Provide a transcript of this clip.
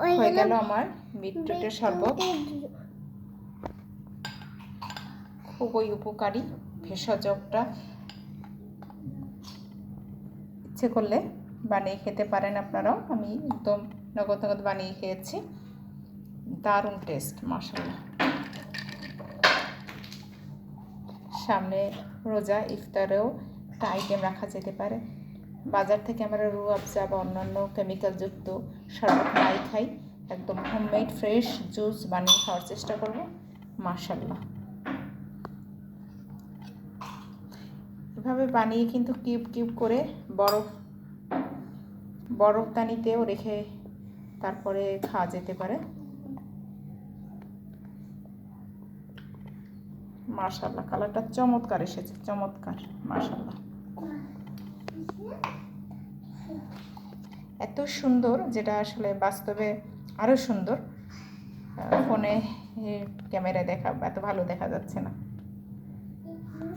হয়ে গেল আমার বিটরুটের শরবত। খুবই উপকারী ভেষজটা, ইচ্ছে করলে বানিয়ে খেতে পারেন আপনারাও। আমি একদম নগদ নগদ বানিয়ে খেয়েছি, দারুণ টেস্ট মাশাআল্লাহ। সামনে রোজা, ইফতারেও একটা আইটেম রাখা যেতে পারে। বাজার থেকে আমরা রুহ আফজা বা অন্যান্য কেমিক্যালযুক্ত শরবত নাই খাই, একদম হোমমেড ফ্রেশ জুস বানিয়ে খাওয়ার চেষ্টা করব মাশাআল্লাহ। এভাবে বানিয়ে কিন্তু কিউব কিউব করে বরফদানিতেও রেখে তারপরে খাওয়া যেতে পারে মাশাআল্লাহ। কালারটা চমৎকার এসেছে, চমৎকার মাশাআল্লাহ। এত সুন্দর, যেটা আসলে বাস্তবে আরও সুন্দর, ফোনে ক্যামেরায় দেখা এত ভালো দেখা যাচ্ছে না।